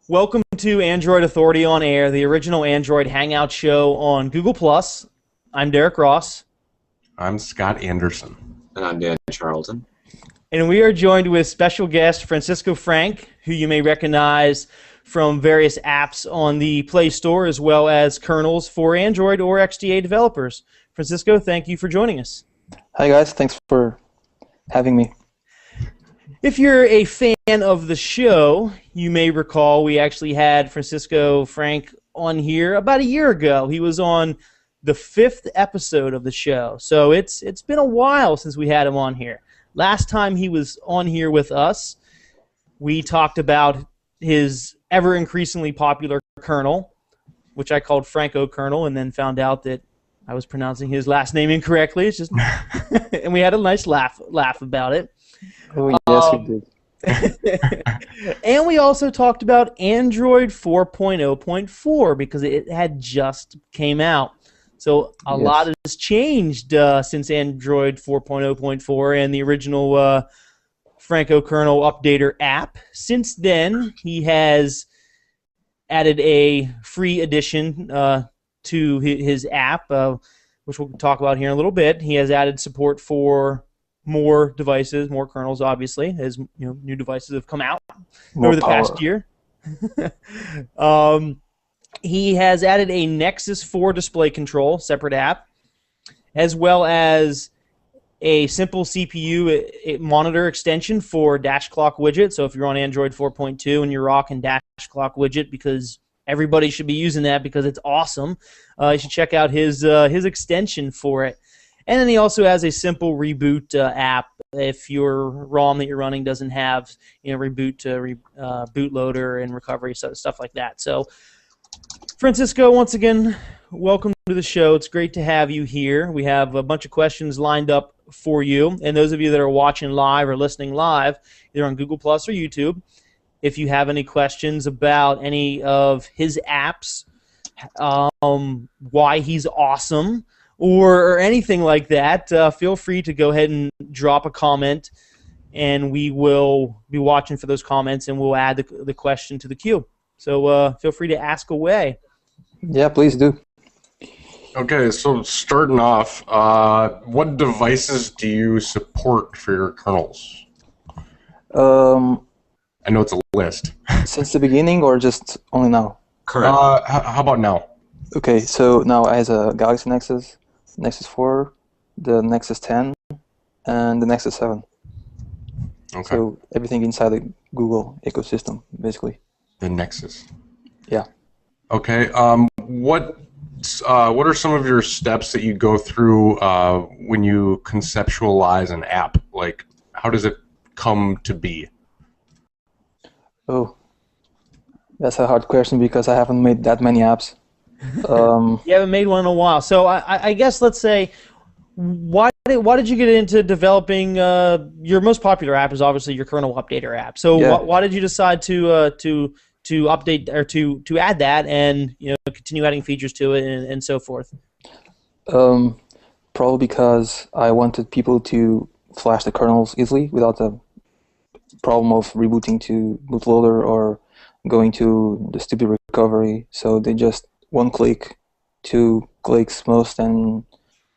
Welcome to Android Authority on Air, the original Android Hangout show on Google+. I'm Derek Ross. I'm Scott Anderson. And I'm Dan Charlton. And we are joined with special guest Francisco Frank, who you may recognize from various apps on the Play Store as well as kernels for Android or XDA developers. Francisco, thank you for joining us. Hi guys, thanks for having me. If you're a fan of the show, you may recall we actually had Francisco Frank on here about a year ago. He was on the 5th episode of the show, so it's been a while since we had him on here. Last time he was on here with us, we talked about his ever-increasingly popular kernel, which I called Franco kernel, and then found out that I was pronouncing his last name incorrectly. It's just, and we had a nice laugh about it. Oh, yes, we did. And we also talked about Android 4.0.4 because it had just came out. So a lot has changed since Android 4.0.4 and the original Franco kernel updater app. Since then, he has added a free addition to his app, which we'll talk about here in a little bit. He has added support for more devices, more kernels, obviously, as new devices have come out over the past year. He has added a Nexus 4 display control, separate app, as well as a simple CPU monitor extension for dash clock widget. So if you're on Android 4.2 and you're rocking dash clock widget, because everybody should be using that because it's awesome, you should check out his extension for it. And then he also has a simple reboot app if your ROM that you're running doesn't have reboot bootloader and recovery, stuff like that. So, Francisco, once again, welcome to the show. It's great to have you here. We have a bunch of questions lined up for you. And those of you that are watching live or listening live, either on Google Plus or YouTube, if you have any questions about any of his apps, why he's awesome, or anything like that, feel free to go ahead and drop a comment, and we will be watching for those comments, and we'll add the question to the queue. So feel free to ask away. Yeah, please do. Okay, so starting off, what devices do you support for your kernels? I know it's a list. Since the beginning or just only now? Correct. How about now? Okay, so now I have a Galaxy Nexus, Nexus 4, the Nexus 10, and the Nexus 7. Okay. So everything inside the Google ecosystem, basically. The Nexus. Yeah. Okay. What are some of your steps that you go through when you conceptualize an app? Like, how does it come to be? Oh, that's a hard question because I haven't made that many apps. You haven't made one in a while. So I guess let's say, why did you get into developing your most popular app? Is obviously your kernel updater app. So why did you decide to update or to add that and continue adding features to it and so forth? Probably because I wanted people to flash the kernels easily without the problem of rebooting to bootloader or going to the stupid recovery. So they just 1 click, 2 clicks most, and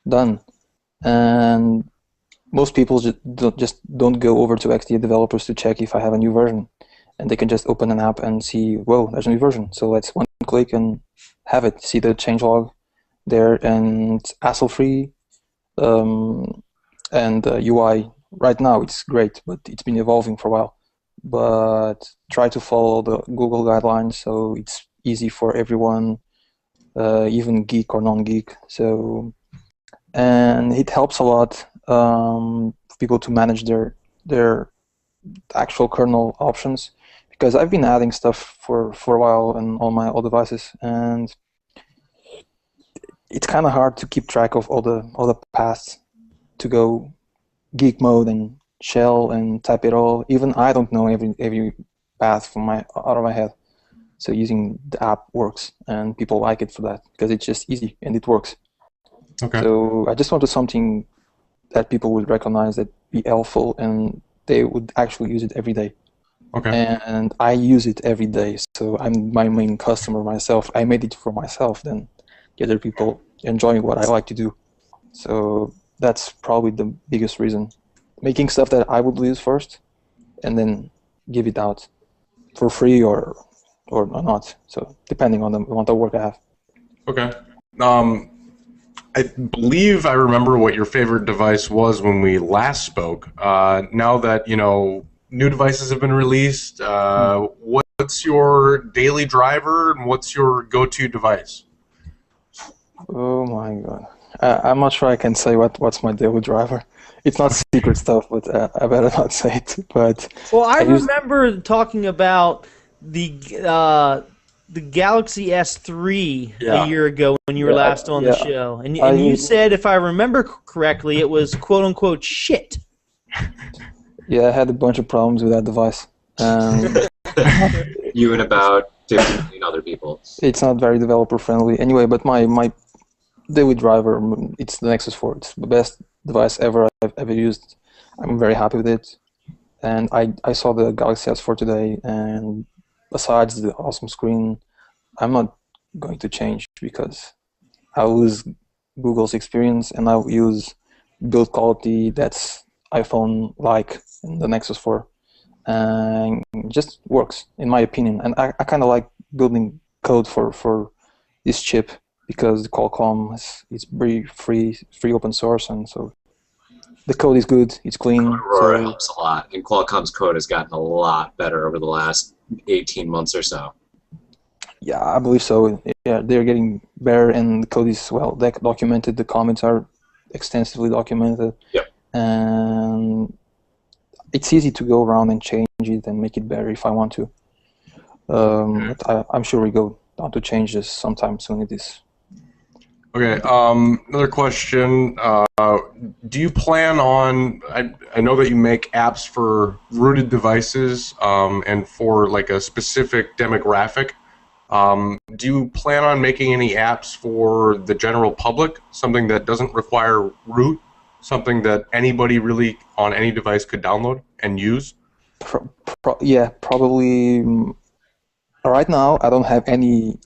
done. And most people just don't go over to XDA developers to check if I have a new version. And they can just open an app and see, whoa, there's a new version. So let's 1 click and have it. See the changelog there, and it's hassle-free. And UI, right now, it's great, but it's been evolving for a while. But try to follow the Google guidelines so it's easy for everyone, even geek or non-geek. So, and it helps a lot for people to manage their actual kernel options, because I've been adding stuff for a while on all my old devices, and it's kind of hard to keep track of all the paths to go geek mode and shell and type it all. Even I don't know every path from out of my head. So using the app works, and people like it for that because it's just easy and it works. Okay. So I just wanted something that people would recognize, that be helpful, and they would actually use it every day. Okay. and I use it every day. So I'm my main customer myself. I made it for myself. Then the other people enjoying what I like to do. So that's probably the biggest reason. Making stuff that I would use first, and then give it out for free or not. So depending on the amount of work I have. Okay. I believe I remember what your favorite device was when we last spoke. Now that new devices have been released, what's your daily driver and what's your go-to device? Oh my god. I'm not sure I can say what's my daily driver. It's not secret stuff, but I better not say it. But Well, I use remember talking about the Galaxy S3 Yeah. a year ago when you were last on the show, and I you use- said, if I remember correctly, it was quote unquote shit. yeah, I had a bunch of problems with that device. You and about 50 million other people. It's not very developer friendly. Anyway, but my daily driver, it's the Nexus 4. It's the best device I've ever used. I'm very happy with it. And I saw the Galaxy S4 today, and besides the awesome screen, I'm not going to change because I'll use Google's experience and I'll use build quality that's iPhone-like in the Nexus 4. And it just works, in my opinion. And I kind of like building code for this chip because the Qualcomm is very free open source, and so the code is good, it's clean. Aurora So helps a lot, and Qualcomm's code has gotten a lot better over the last 18 months or so. yeah, I believe so. Yeah, they're getting better, and the code is well documented. The comments are extensively documented. Yep. And it's easy to go around and change it and make it better if I want to. But I'm sure we go down to change this sometime soon. It is. Okay. Another question. Do you plan on? I know that you make apps for rooted devices and for like a specific demographic. Do you plan on making any apps for the general public? Something that doesn't require root? Something that anybody really on any device could download and use? Yeah, probably. Right now, I don't have any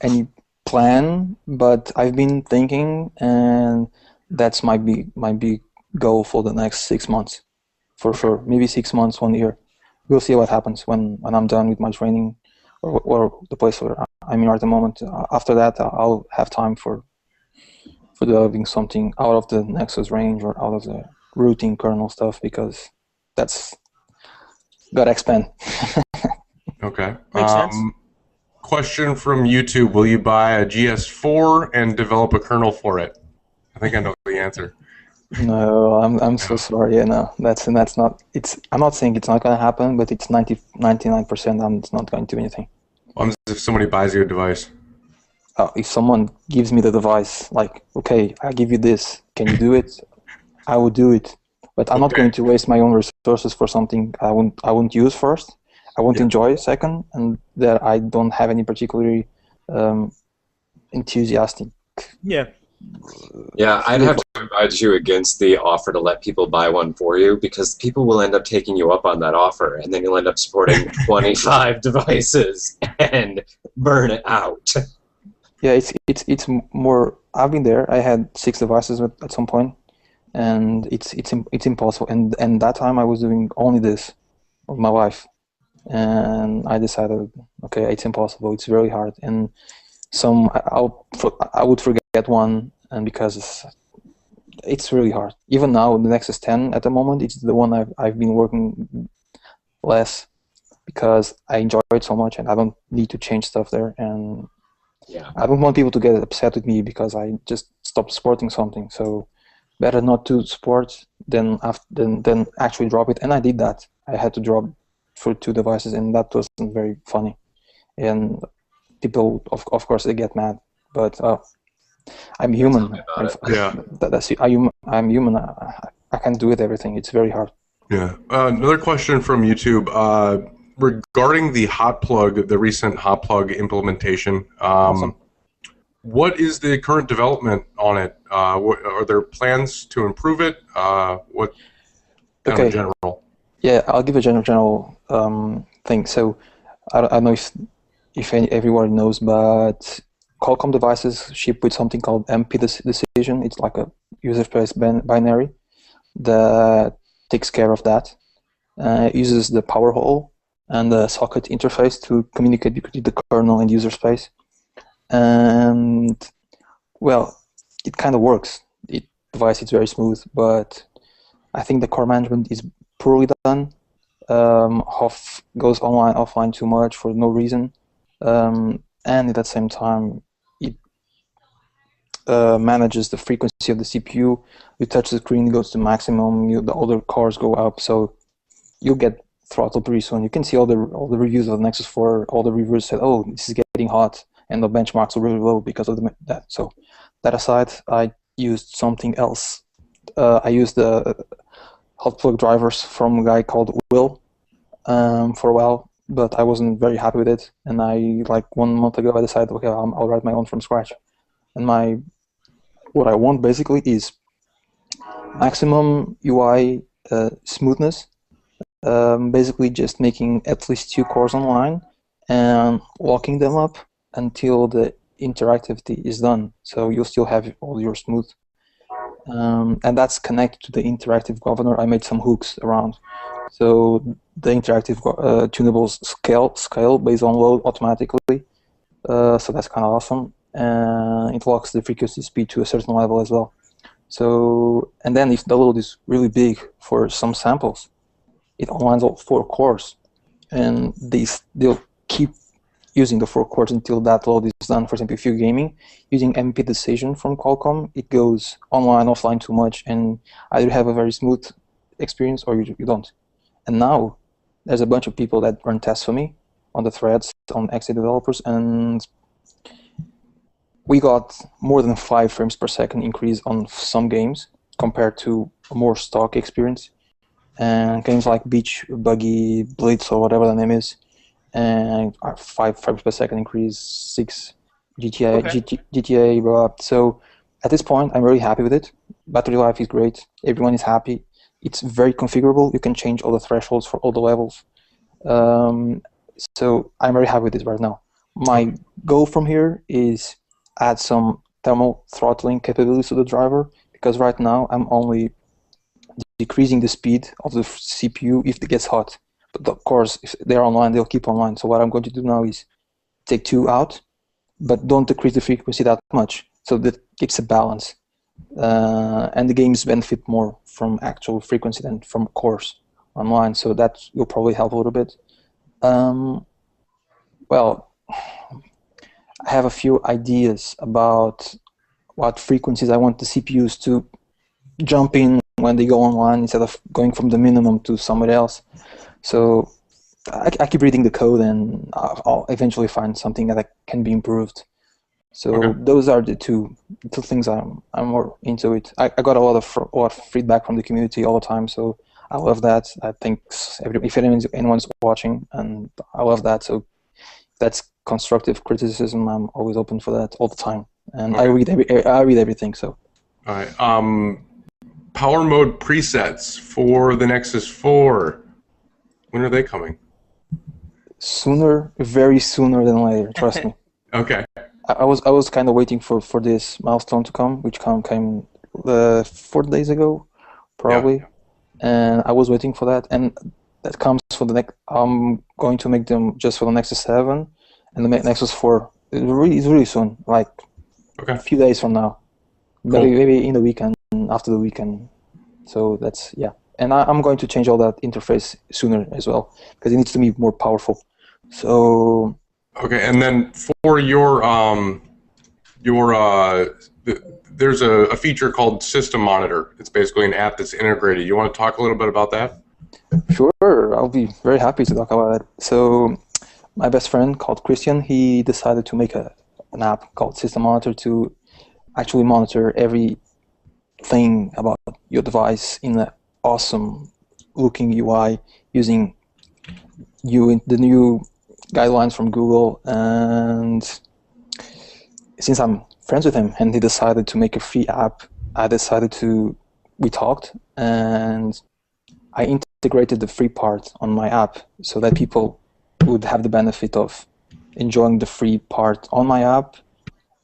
plan, but I've been thinking, and that's might be goal for the next 6 months, for sure. Maybe 6 months, 1 year. We'll see what happens when I'm done with my training, or the place where I'm in at the moment. After that, I'll have time for developing something out of the Nexus range or out of the routing kernel stuff, because that's gotta expand. Okay. Makes sense. Question from YouTube: will you buy a GS4 and develop a kernel for it? I think I know the answer. No, I'm so sorry. Yeah, no, that's not. I'm not saying it's not gonna happen, but it's 99%. It's not going to do anything. If somebody buys you a device. If someone gives me the device, like, okay, I give you this, can you do it? I would do it, but I'm not going to waste my own resources for something I won't use first. I won't enjoy second, and that I don't have any particularly enthusiastic. Yeah. Yeah, I'd have to advise you against the offer to let people buy one for you, because people will end up taking you up on that offer, and then you'll end up supporting 25 devices and burn it out. Yeah, it's more. I've been there. I had 6 devices at some point, and it's impossible. And that time I was doing only this of my life, and I decided, okay, it's impossible. It's very hard, and I would forget one, and because it's really hard. Even now, the Nexus 10 at the moment, it's the one I've been working less because I enjoy it so much, and I don't need to change stuff there. And Yeah. I don't want people to get upset with me because I just stopped supporting something. So better not to support than actually drop it. And I did that. I had to drop for 2 devices, and that wasn't very funny. And people, of course, they get mad. But I'm human. I'm human. I can't do it everything. It's very hard. Yeah. Another question from YouTube. Regarding the hot plug, the recent hot plug implementation, Awesome. What is the current development on it? Are there plans to improve it? What kind of general? Yeah, I'll give a general thing. So I don't know if everyone knows, but Qualcomm devices ship with something called MP decision. It's like a user space binary that takes care of that. It uses the power hole and the socket interface to communicate between the kernel and user space. And well, it kind of works. The device is very smooth, but I think the core management is poorly done. Hoff goes online, offline too much for no reason. And at the same time, it manages the frequency of the CPU. You touch the screen, it goes to maximum. The other cores go up, so you'll get throttled pretty soon. You can see all the reviews of the Nexus 4. All the reviewers said, "Oh, this is getting hot," and the benchmarks are really low because of that. So that aside, I used something else. I used the hot plug drivers from a guy called Will for a while, but I wasn't very happy with it. And like 1 month ago, I decided, okay, I'll write my own from scratch. And what I want basically is maximum UI smoothness. Basically just making at least 2 cores online and locking them up until the interactivity is done. So you'll still have all your smooth. And that's connected to the interactive governor. I made some hooks around. So the interactive tunables scale based on load automatically. So that's kind of awesome. It locks the frequency speed to a certain level as well. So, and then if the load is really big for some samples, it onlines all 4 cores, and they'll keep using the 4 cores until that load is done. For example, if you're gaming using MP decision from Qualcomm, it goes online, offline too much, and either have a very smooth experience or you don't. And now there's a bunch of people that run tests for me on the threads on XA developers, and we got more than 5 frames per second increase on some games compared to a more stock experience. And games like Beach Buggy Blitz or whatever the name is, and 5 frames per second increase, 6 GTA. So at this point, I'm really happy with it. Battery life is great. Everyone is happy. It's very configurable. You can change all the thresholds for all the levels. So I'm very happy with it right now. My goal from here is add some thermal throttling capabilities to the driver, because right now I'm only decreasing the speed of the CPU if it gets hot. But of course, if they're online, they'll keep online. So what I'm going to do now is take 2 out, but don't decrease the frequency that much. So that keeps a balance. And the games benefit more from actual frequency than from cores online. So that will probably help a little bit. Well, I have a few ideas about what frequencies I want the CPUs to jump in when they go online instead of going from the minimum to somewhere else. So I keep reading the code, and I'll eventually find something that can be improved. So those are the two things I'm more into it. I got a lot of feedback from the community all the time, so I love that. I think if anyone's watching, and I love that. So that's constructive criticism. I'm always open for that all the time, and I read everything. So. All right. Power mode presets for the Nexus 4. When are they coming? Sooner, very sooner than later. Trust me. Okay. I was kind of waiting for this milestone to come, which came 4 days ago, probably, and I was waiting for that. And that comes for the next. I'm going to make them just for the Nexus 7 and the Nexus 4. It's really soon, like a few days from now, maybe in the weekend, after the weekend. So that's and I'm going to change all that interface sooner as well, because it needs to be more powerful. So. Okay, and then for there's a feature called System Monitor. It's basically an app that's integrated. You want to talk a little bit about that? Sure, I'll be very happy to talk about it. So my best friend called Christian, he decided to make an app called System Monitor to actually monitor everything about your device in an awesome looking UI using the new guidelines from Google. And since I'm friends with him and he decided to make a free app, we talked, and I integrated the free part on my app so that people would have the benefit of enjoying the free part on my app.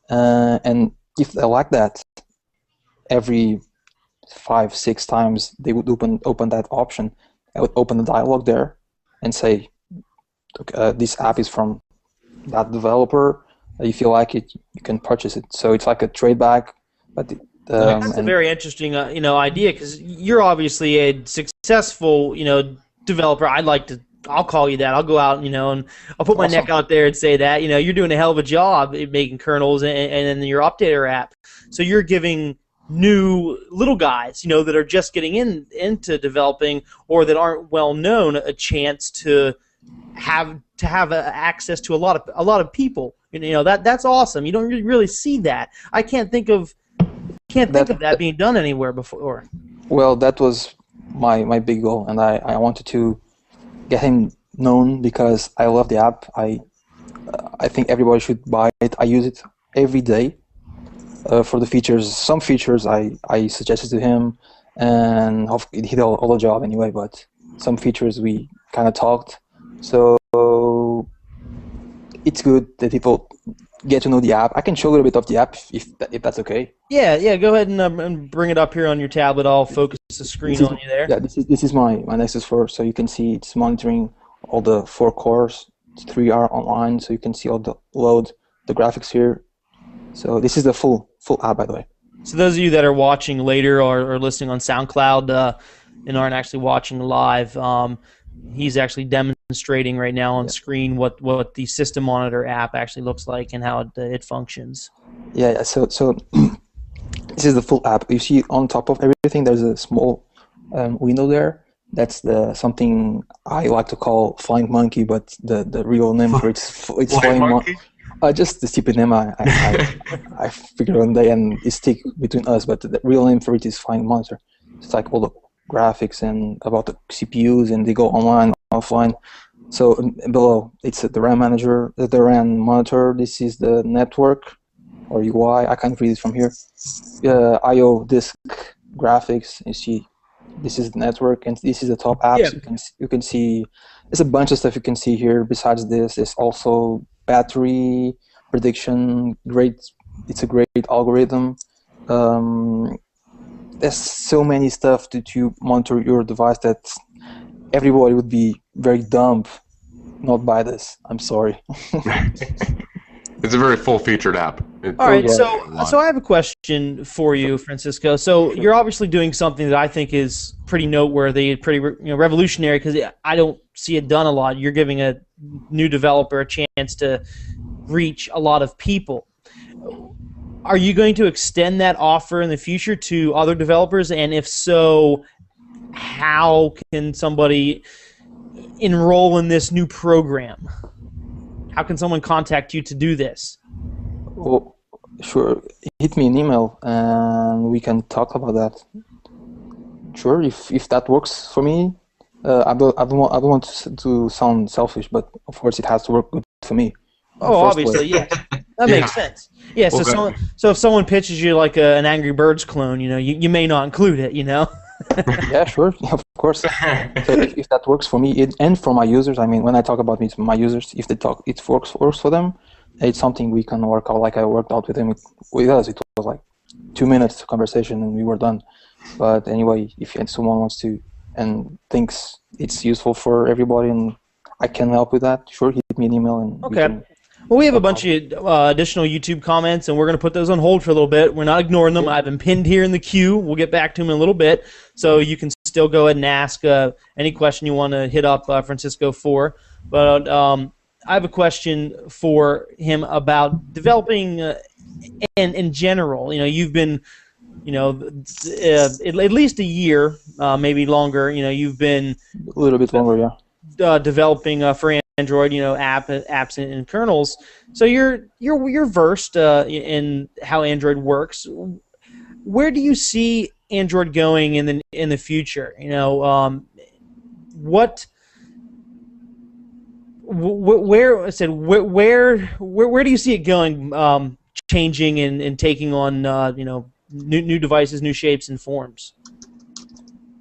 And if they like that, every 5-6 times they would open that option. I would open the dialog there and say, this app is from that developer. If you like it, you can purchase it. So it's like a trade back. But that's a very interesting idea, because you're obviously a successful developer. I'll call you that. I'll go out and I'll put my neck out there and say that you're doing a hell of a job at making kernels and then your updater app. So you're giving new little guys that are just getting into developing or that aren't well known a chance to have access to a lot of people. That's awesome. You don't really see that. I can't think of that being done anywhere before. Well, that was my big goal, and I wanted to get him known because I love the app. I think everybody should buy it. I use it every day for the features. Some features I suggested to him, and he did all the job anyway, but some features we kind of talked. So it's good that people get to know the app. I can show a little bit of the app if that's okay. Yeah. Go ahead and bring it up here on your tablet. I'll focus the screen on you there. Yeah, this is my Nexus 4. So you can see it's monitoring all the 4 cores. 3 are online, so you can see all the graphics here. So this is the full app, by the way. So those of you that are watching later or listening on SoundCloud and aren't actually watching live, he's actually demonstrating right now on screen what the System Monitor app actually looks like and how it functions. Yeah. So this is the full app. You see on top of everything, there's a small window there. That's something I like to call Flying Monkey, but the real name for it's Flying Monkey. Just the stupid name I figured one day, and it stick between us. But the real name for it is Flying Monitor. It's like all the graphics and about the CPUs, and they go online, offline. So below, it's the RAM manager, the RAM monitor. This is the network or UI. I can't read it from here. I/O disk graphics. You see, this is the network, and this is the top apps. Yeah. You can see there's a bunch of stuff you can see here. Besides this, there's also battery prediction. It's a great algorithm. There's so many stuff to monitor your device that everybody would be very dumb not buy this. I'm sorry. It's a very full-featured app. All right, so I have a question for you, Francisco. So you're obviously doing something that I think is pretty noteworthy, pretty revolutionary, because I don't see it done a lot. You're giving a new developer a chance to reach a lot of people. Are you going to extend that offer in the future to other developers? And if so, how can somebody enroll in this new program? How can someone contact you to do this? Well, sure. Hit me an email and we can talk about that. Sure, if that works for me. I don't want to sound selfish, but of course it has to work good for me. Oh, obviously, yes. That makes sense. Yeah, so so if someone pitches you like an Angry Birds clone, you may not include it, Yeah, sure, of course. So if that works for me and for my users, I mean, when I talk about my users, if it works for them, it's something we can work out. Like I worked out with him. With us, it was like 2 minutes conversation and we were done. But anyway, if someone wants to and thinks it's useful for everybody and I can help with that, sure, hit me an email and okay. Well, we have a bunch of additional YouTube comments, and we're going to put those on hold for a little bit. We're not ignoring them. I've been pinned here in the queue. We'll get back to them in a little bit, so you can still go ahead and ask any question you want to hit up Francisco for. But I have a question for him about developing in general. You've been, at least a year, maybe longer. You've been a little bit longer, yeah. Developing for Android, apps and kernels. So you're versed in how Android works. Where do you see Android going in the future? Where do you see it going, changing and taking on new devices, new shapes and forms?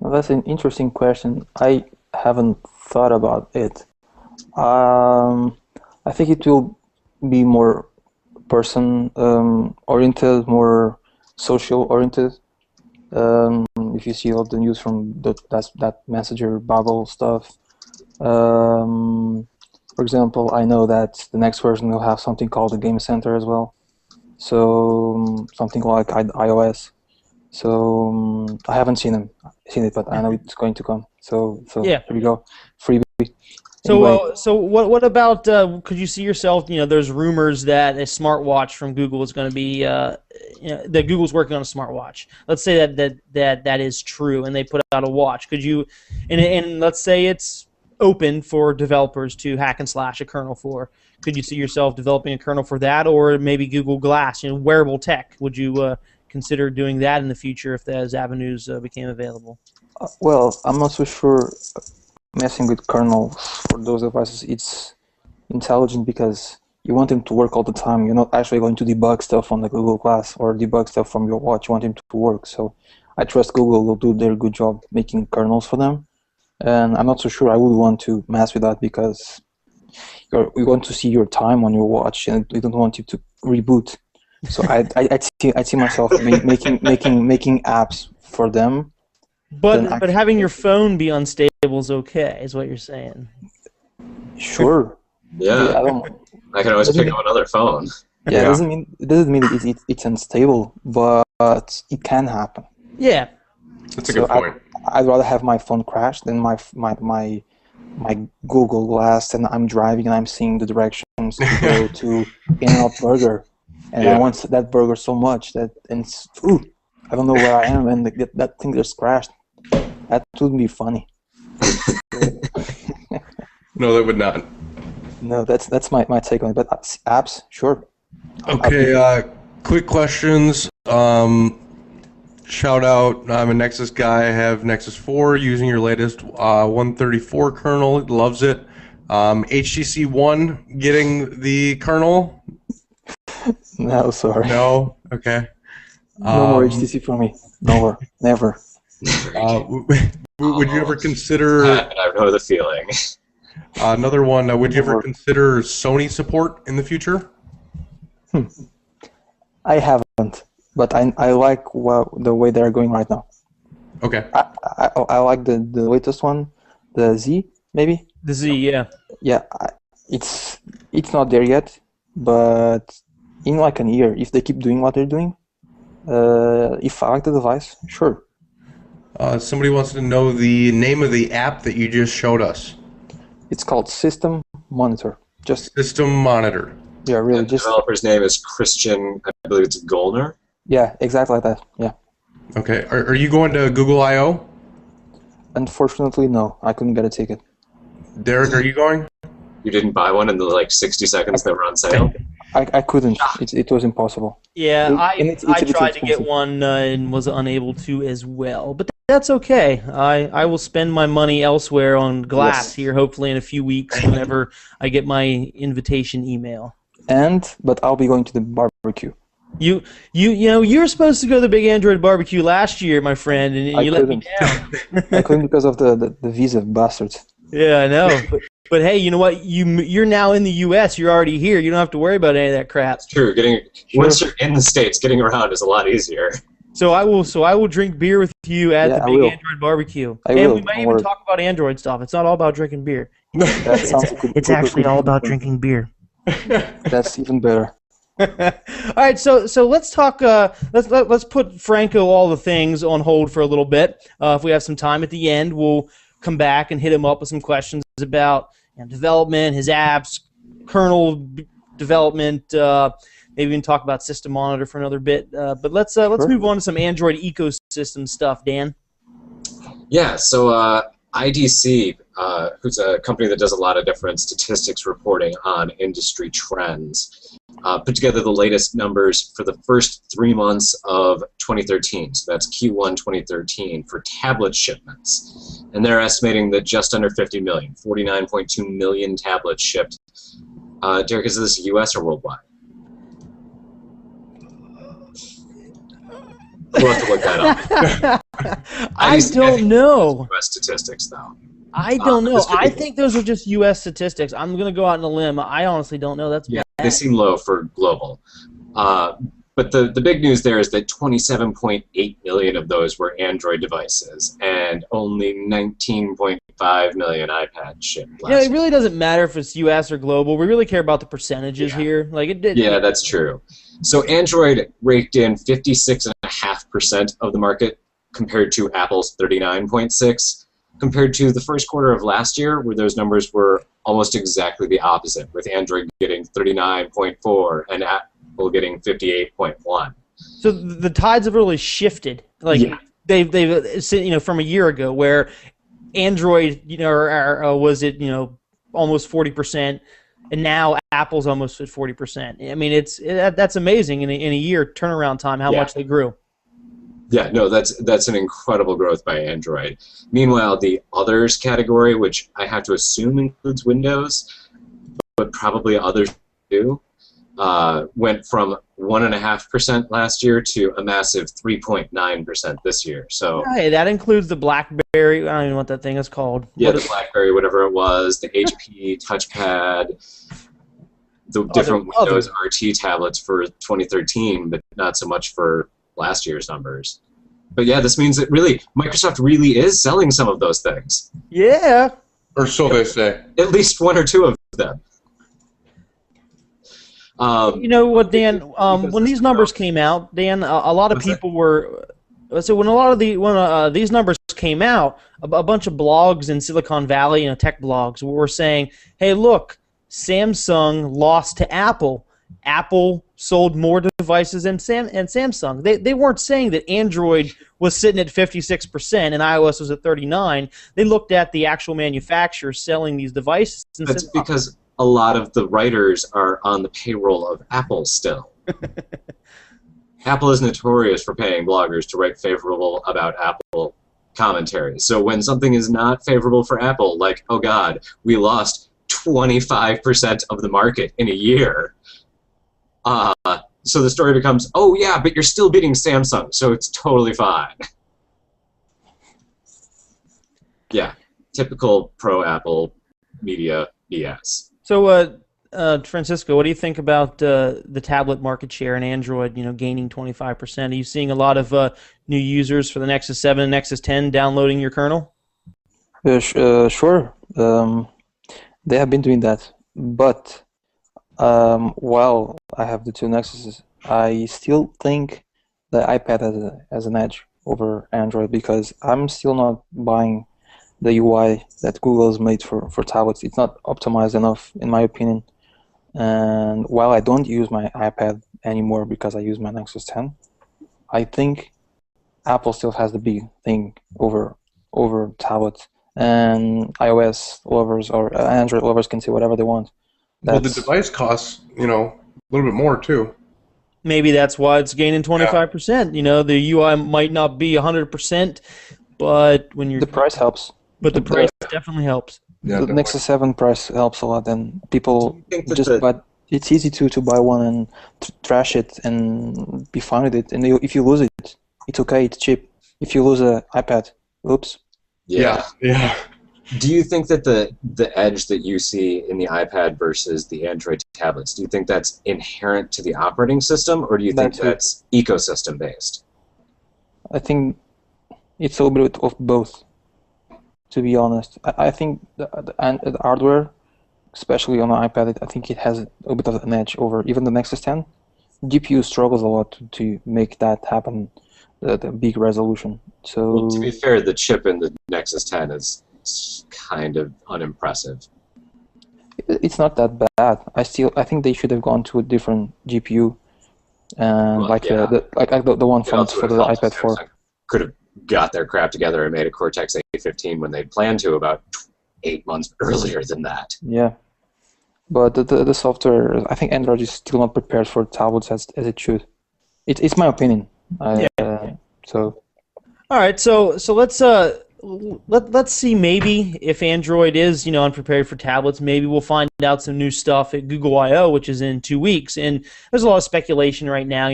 Well, that's an interesting question. I haven't thought about it. I think it will be more person oriented, more social oriented. If you see all the news from that messenger bubble stuff, for example, I know that the next version will have something called the Game Center as well. So something like iOS. So I haven't seen it, but I know it's going to come. So Yeah. Here we go, freebie. So, Anyway. so what about? Could you see yourself? There's rumors that a smartwatch from Google is going to be, that Google's working on a smartwatch. Let's say that is true, and they put out a watch. Could you, and let's say it's open for developers to hack and slash a kernel for. Could you see yourself developing a kernel for that, or maybe Google Glass, wearable tech? Would you consider doing that in the future if those avenues became available? Well, I'm not so sure. Messing with kernels for those devices, it's intelligent because you want them to work all the time. You're not actually going to debug stuff on the Google Glass or debug stuff from your watch. You want them to work. So I trust Google will do their good job making kernels for them. And I'm not so sure I would want to mess with that because we want to see your time on your watch, and we don't want you to reboot. So I see myself making apps for them. But having your phone be unstable is okay, is what you're saying. Sure. Yeah. I can always pick up another phone. Yeah, it doesn't mean it's unstable, but it can happen. Yeah. That's a good point. I'd rather have my phone crash than my Google Glass, and I'm driving and I'm seeing the directions to go to In-N-Out Burger, and I want that burger so much that I don't know where I am, and that thing just crashed. That would be funny. No, that would not. No, that's my take on it. But apps, sure. Okay, quick questions. Shout out, I'm a Nexus guy. I have Nexus 4 using your latest 134 kernel. Loves it. HTC One getting the kernel? No, sorry. No? Okay. No more HTC for me. No, never. Would you ever consider... I know the feeling. Another one, would you ever consider Sony support in the future? I haven't, but I like the way they're going right now. Okay. I like the latest one, the Z, maybe? The Z, yeah. Yeah, it's not there yet, but in like a year, if they keep doing what they're doing, if I like the device, sure. Somebody wants to know the name of the app that you just showed us. It's called System Monitor. Just System Monitor. Yeah, really. The developer's name is Christian, I believe it's Gollner. Yeah, exactly like that. Yeah. Okay. Are you going to Google I/O? Unfortunately, no. I couldn't get a ticket. Derek, are you going? You didn't buy one in the 60 seconds that were on sale? I couldn't. It was impossible. Yeah, it's I tried to expensive. get one and was unable to as well. But that's okay. I will spend my money elsewhere on glass here, hopefully in a few weeks, whenever I get my invitation email. But I'll be going to the barbecue. You were supposed to go to the Big Android barbecue last year, my friend, and you let me down. I couldn't because of the visa bastards. Yeah, I know. But hey, you know what? You're now in the U.S. You're already here. You don't have to worry about any of that crap. It's true. Once you're in the States, getting around is a lot easier. So I will drink beer with you at the Big Android barbecue. And we might even talk about Android stuff. It's not all about drinking beer. It's actually all about drinking beer. That's even better. All right, so let's talk. Let's put Franco all the things on hold for a little bit. If we have some time at the end, we'll come back and hit him up with some questions about development, his apps, kernel development. Maybe even talk about System Monitor for another bit. But let's move on to some Android ecosystem stuff, Dan. Yeah. So IDC, who's a company that does a lot of different statistics reporting on industry trends, put together the latest numbers for the first 3 months of 2013. So that's Q1 2013 for tablet shipments. And they're estimating that just under 50 million, 49.2 million tablets shipped. Derek, is this US or worldwide? We'll have to look that up. I don't know. US statistics, though. I don't know. This could I be- think those are just U.S. statistics. I'm going to go out on a limb. I honestly don't know. That's Yeah, bad. they seem low for global. But the big news there is that 27.8 million of those were Android devices, and only 19.5 million iPads shipped last It really doesn't matter if it's U.S. or global. We really care about the percentages here. Like it did. Yeah, that's true. So Android raked in 56.5% of the market compared to Apple's 39.6%, compared to the first quarter of last year where those numbers were almost exactly the opposite, with Android getting 39.4% and Apple getting 58.1%. So the tides have really shifted. Like Yeah. they've from a year ago where Android was at almost 40%, and now Apple's almost at 40%. I mean that's amazing in a year turnaround time how much they grew. Yeah, no, that's an incredible growth by Android. Meanwhile, the others category, which I have to assume includes Windows, but probably others too, went from 1.5% last year to a massive 3.9% this year. So Hey, that includes the BlackBerry. I don't even know what that thing is called. yeah, the BlackBerry, whatever it was, the HP touchpad, the different Windows RT tablets for 2013, but not so much for last year's numbers. But yeah, this means that really Microsoft really is selling some of those things. Yeah. Or so they say. At least one or two of them. You know what, Dan? When these numbers came out, Dan, a lot of people were. So when these numbers came out, a bunch of blogs in Silicon Valley, tech blogs, were saying, "Hey, look, Samsung lost to Apple. Apple sold more devices than Samsung." They weren't saying that Android was sitting at 56% and iOS was at 39%. They looked at the actual manufacturers selling these devices. And That's said, because a lot of the writers are on the payroll of Apple still. Apple is notorious for paying bloggers to write favorable about Apple commentaries. So when something is not favorable for Apple, like, oh God, we lost 25% of the market in a year, so the story becomes, oh yeah, but you're still beating Samsung, so it's totally fine. Yeah, typical pro-Apple media BS. So, Francisco, what do you think about the tablet market share in Android? Gaining 25%. Are you seeing a lot of new users for the Nexus 7 and Nexus 10 downloading your kernel? Sure. They have been doing that, but while I have the two Nexuses, I still think the iPad has an edge over Android because I'm still not buying the UI that Google's made for tablets. It's not optimized enough, in my opinion. And while I don't use my iPad anymore because I use my Nexus 10, I think Apple still has the big thing over tablets. And iOS lovers or Android lovers can say whatever they want. Well, the device costs, a little bit more too. Maybe that's why it's gaining 25%. The UI might not be 100%, but when you're the price helps. But the price definitely helps. Yeah, the Nexus 7 price helps a lot, and people that it's easy to buy one and trash it and be fine with it. And if you lose it, it's okay. It's cheap. If you lose an iPad, oops. Yeah. Yeah. Do you think that the edge that you see in the iPad versus the Android tablets, do you think that's inherent to the operating system, or do you think that's ecosystem based? I think it's a little bit of both, to be honest. I think the hardware, especially on the iPad, I think it has a little bit of an edge over even the Nexus 10. GPU struggles a lot to make that happen, the big resolution. So well, to be fair, the chip in the Nexus 10 is kind of unimpressive. It's not that bad. I think they should have gone to a different GPU, and the one for the iPad 4. Could have got their crap together and made a Cortex A15 when they planned to about 8 months earlier than that. Yeah, but the software, I think Android is still not prepared for tablets as it should. It's my opinion. So. All right, so let's see, maybe if Android is, unprepared for tablets, maybe we'll find out some new stuff at Google I/O, which is in 2 weeks. And there's a lot of speculation right now.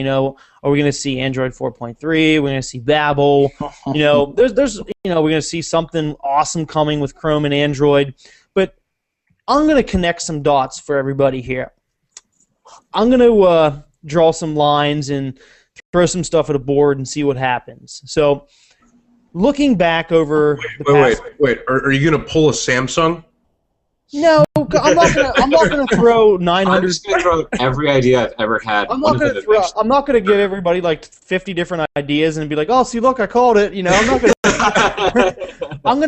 Are we going to see Android 4.3? We're going to see Babel. There's we're going to see something awesome coming with Chrome and Android. But I'm going to connect some dots for everybody here. I'm going to draw some lines and throw some stuff at a board and see what happens. So, looking back over wait. Are you going to pull a Samsung? No, I'm not gonna throw 900. I'm just gonna throw every idea I've ever had. I'm not gonna give everybody like 50 different ideas and be like, oh, see, look, I called it. I'm not gonna. I'm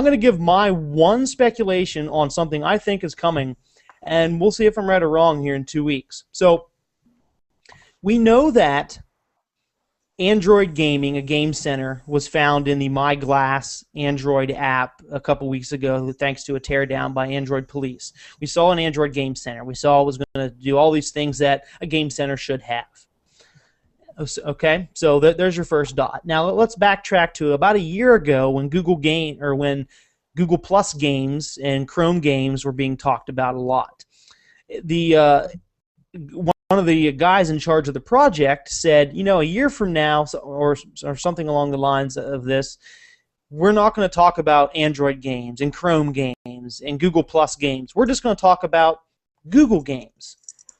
gonna give my one speculation on something I think is coming, and we'll see if I'm right or wrong here in 2 weeks. So, we know that Android Gaming, a game center, was found in the My Glass Android app a couple weeks ago thanks to a teardown by Android police. We saw an Android game center. We saw it was going to do all these things that a game center should have. Okay, so there's your first dot. Now let's backtrack to about a year ago when when Google Plus games and Chrome games were being talked about a lot. One of the guys in charge of the project said, a year from now, or something along the lines of this, we're not going to talk about Android games and Chrome games and Google Plus games. We're just going to talk about Google games.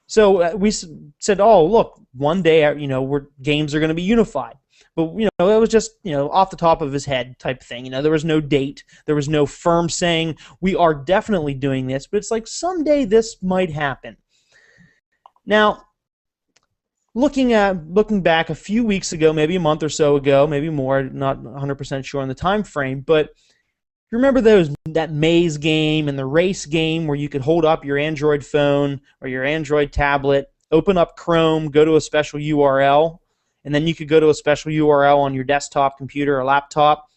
So we said, oh, look, one day, games are going to be unified. But, it was just, off the top of his head type thing. There was no date. There was no firm saying, we are definitely doing this. But it's like, someday this might happen. Now, looking back a few weeks ago, maybe a month or so ago, maybe more, not 100% sure on the time frame, but you remember that maze game and the race game where you could hold up your Android phone or your Android tablet, open up Chrome, go to a special URL, and then you could go to a special URL on your desktop computer or laptop,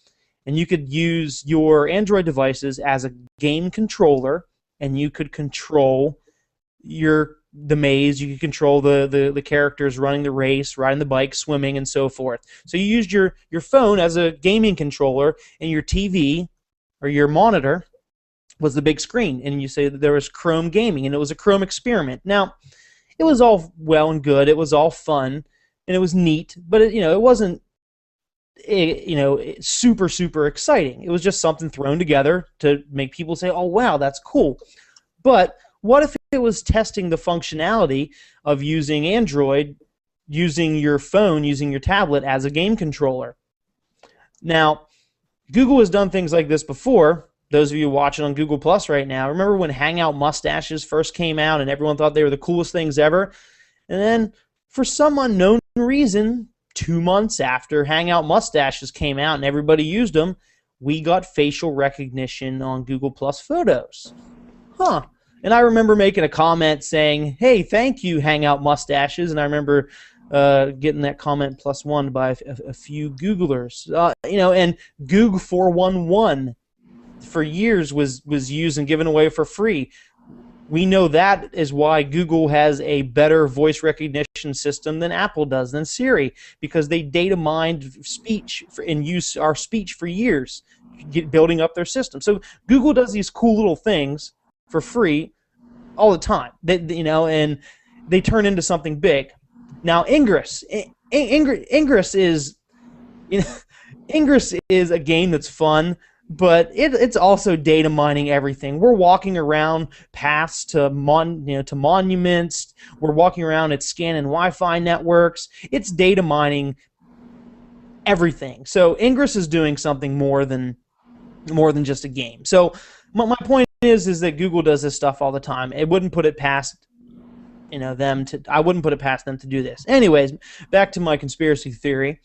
and you could use your Android devices as a game controller, and you could control the maze, you could control the characters running the race, riding the bike, swimming, and so forth. So you used your phone as a gaming controller, and your TV or your monitor was the big screen, and you say that there was Chrome gaming, and it was a Chrome experiment. Now, it was all well and good, it was all fun, and it was neat, but it wasn't super exciting. It was just something thrown together to make people say, oh wow, that's cool. But what if it was testing the functionality of using Android, using your phone, using your tablet as a game controller? Now, Google has done things like this before. Those of you watching on Google Plus right now, remember when Hangout mustaches first came out and everyone thought they were the coolest things ever? And then, for some unknown reason, 2 months after Hangout mustaches came out and everybody used them, we got facial recognition on Google Plus Photos. Huh. And I remember making a comment saying, hey, thank you, Hangout mustaches. And I remember getting that comment +1 by a few Googlers. And Goog 411 for years was used and given away for free. We know that is why Google has a better voice recognition system than Apple does, than Siri, because they data mined speech and use our speech for years, building up their system. So Google does these cool little things for free all the time, and they turn into something big. Now, Ingress is a game that's fun, but it's also data mining everything. We're walking around paths to monuments. We're walking around, it's scanning Wi-Fi networks. It's data mining everything. So Ingress is doing something more than just a game. So my point is that Google does this stuff all the time. It wouldn't put it past I wouldn't put it past them to do this. Anyways, back to my conspiracy theory.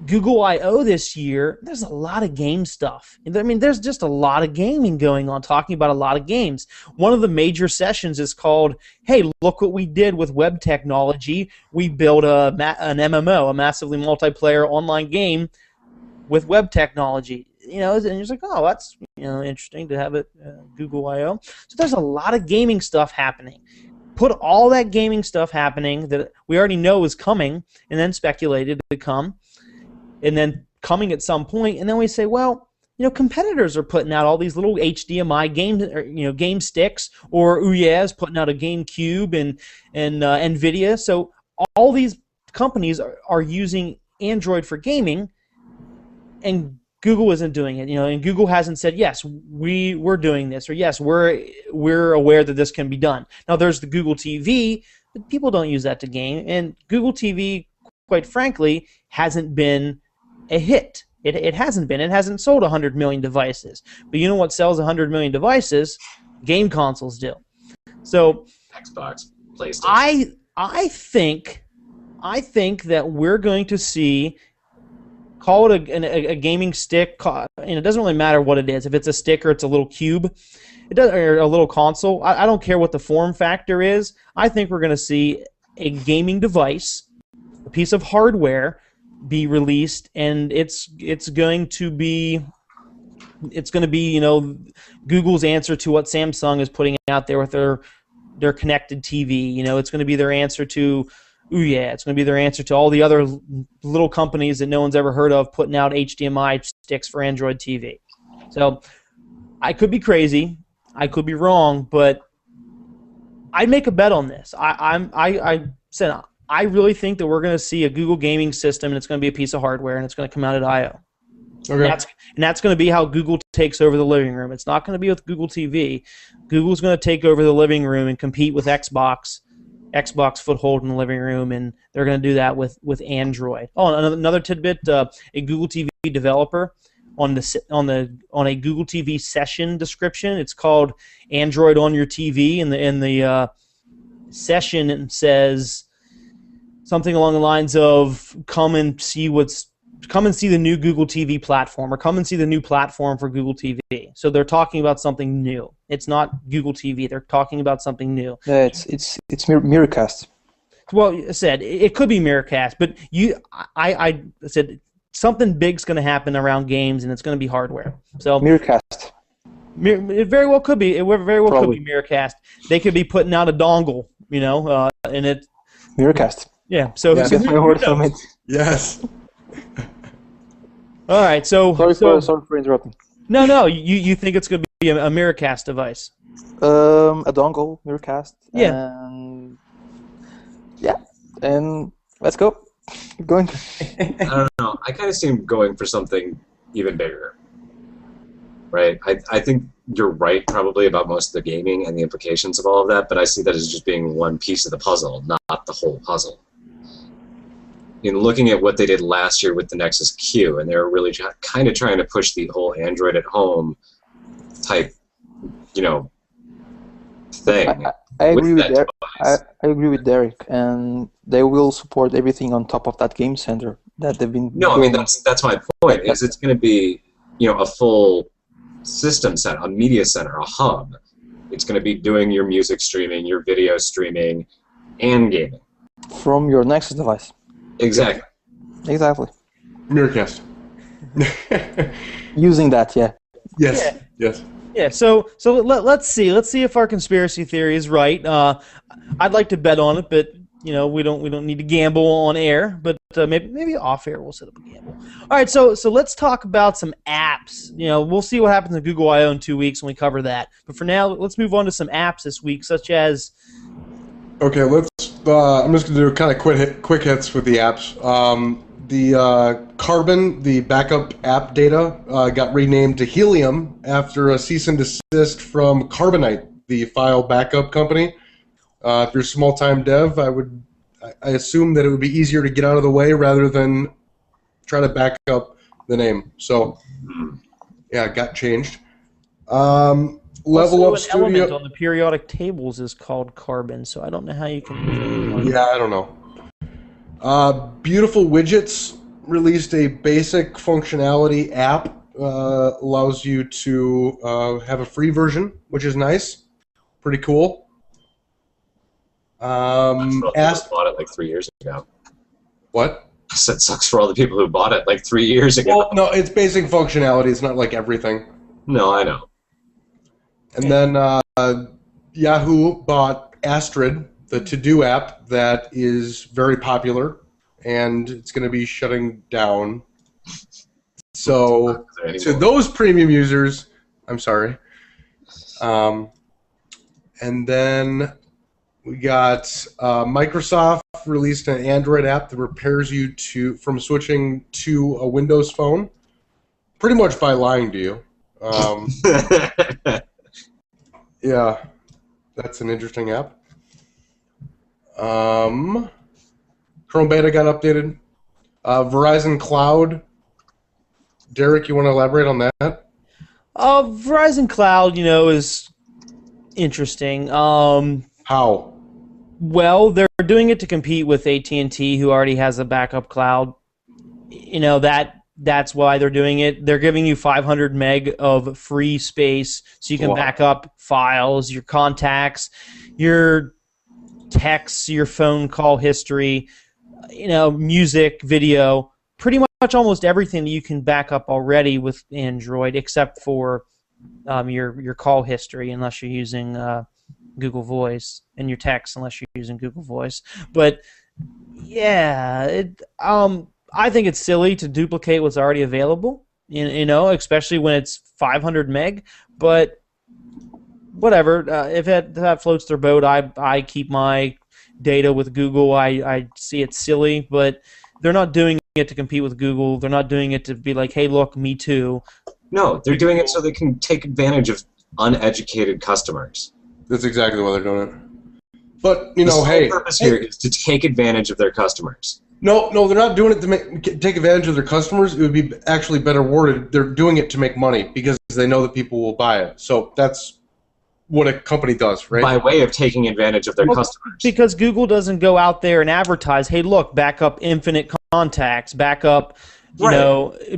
Google I/O this year, there's a lot of game stuff. I mean, there's just a lot of gaming going on, talking about a lot of games. One of the major sessions is called, hey, look what we did with web technology. We built an MMO, a massively multiplayer online game with web technology. And you're like, oh, that's interesting to have it Google I/O. So there's a lot of gaming stuff happening. Put all that gaming stuff happening that we already know is coming, and then speculated to come, and then coming at some point, and then we say, well, competitors are putting out all these little HDMI game sticks, or Ouya is putting out a GameCube, and Nvidia. So all these companies are using Android for gaming, and Google isn't doing it. And Google hasn't said, yes, we're doing this, or yes, we're aware that this can be done. Now there's the Google TV, but people don't use that to game, and Google TV, quite frankly, hasn't been a hit. It hasn't been. It hasn't sold 100 million devices. But you know what sells 100 million devices? Game consoles do. So Xbox, PlayStation. I think that we're going to see, call it a gaming stick, and it doesn't really matter what it is. If it's a stick or it's a little cube, or a little console. I don't care what the form factor is. I think we're going to see a gaming device, a piece of hardware, be released, and it's going to be Google's answer to what Samsung is putting out there with their connected TV. It's going to be their answer to Ouya. It's going to be their answer to all the other little companies that no one's ever heard of putting out HDMI sticks for Android TV. So I could be crazy, I could be wrong, but I'd make a bet on this. I said I really think that we're going to see a Google gaming system, and it's going to be a piece of hardware, and it's going to come out at I/O. Okay. And that's going to be how Google takes over the living room. It's not going to be with Google TV. Google's going to take over the living room and compete with Xbox foothold in the living room, and they're going to do that with Android. Oh, another tidbit: a Google TV developer on a Google TV session description. It's called Android on your TV, and the session says something along the lines of come and see the new Google TV platform, or come and see the new platform for Google TV. So they're talking about something new. It's not Google TV. They're talking about something new. Yeah, it's Miracast. Well, I said it could be Miracast, but I said something big's going to happen around games, and it's going to be hardware. So Miracast. It very well could be. It very well Probably. could be Miracast. They could be putting out a dongle, and it. Miracast. Yeah. So Yeah, that's my word from it. Yes. All right. So Sorry for interrupting. No. You think it's going to be a Miracast device? A dongle, Miracast. Yeah. And let's go. Keep going. I don't know. I kind of see him going for something even bigger. Right? I think you're right probably about most of the gaming and the implications of all of that, but I see that as just being one piece of the puzzle, not the whole puzzle. Looking at what they did last year with the Nexus Q, and they were really kind of trying to push the whole Android at home type, thing. I agree with Derek. I agree with Derek, and they will support everything on top of that game center that they've been. No, I mean that's my point. Is it's going to be a full system center, a media center, a hub. It's going to be doing your music streaming, your video streaming, and gaming from your Nexus device. Exactly. Miracast. Using that, yeah. Yes. Yeah. Yes. Yeah. So let's see. Let's see if our conspiracy theory is right. I'd like to bet on it, but we don't need to gamble on air. But maybe off air we'll set up a gamble. All right. So let's talk about some apps. We'll see what happens in Google I/O in 2 weeks when we cover that. But for now, let's move on to some apps this week, such as. Okay, let's. I'm just going to do kind of quick hits with the apps. The Carbon, the backup app data, got renamed to Helium after a cease and desist from Carbonite, the file backup company. If you're a small-time dev, I assume that it would be easier to get out of the way rather than try to back up the name. So, yeah, it got changed. Level also Up Studio. An element on the periodic tables is called Carbon, so I don't know how you can. Yeah, I don't know. Beautiful Widgets released a basic functionality app. Allows you to have a free version, which is nice. Pretty cool. Sucks for all the people who bought it like 3 years ago. What? I said sucks for all the people who bought it like 3 years ago. Well, no, it's basic functionality. It's not like everything. No, I know. And then Yahoo bought Astrid, the to-do app that is very popular, and it's going to be shutting down So to those premium users, I'm sorry. And then we got Microsoft released an Android app that repairs you from switching to a Windows phone, pretty much by lying to you. Yeah, that's an interesting app. Chrome Beta got updated. Verizon Cloud. Derek, you want to elaborate on that? Verizon Cloud, is interesting. How? Well, they're doing it to compete with AT&T, who already has a backup cloud. That's why they're doing it. They're giving you 500 meg of free space, so you can back up files, your contacts, your texts, your phone call history, music, video, pretty much almost everything that you can back up already with Android, except for your call history, unless you're using Google Voice, and your text, unless you're using Google Voice. But yeah, I think it's silly to duplicate what's already available. Especially when it's 500 meg. But whatever. If that floats their boat, I keep my data with Google. I see it's silly, but they're not doing it to compete with Google. They're not doing it to be like, hey, look, me too. No, they're doing it so they can take advantage of uneducated customers. That's exactly why they're doing it. But, the sole purpose here is to take advantage of their customers. No, they're not doing it to take advantage of their customers. It would be actually better worded. They're doing it to make money because they know that people will buy it. So that's what a company does, right? By way of taking advantage of their customers. Because Google doesn't go out there and advertise, hey, look, back up infinite contacts, back up,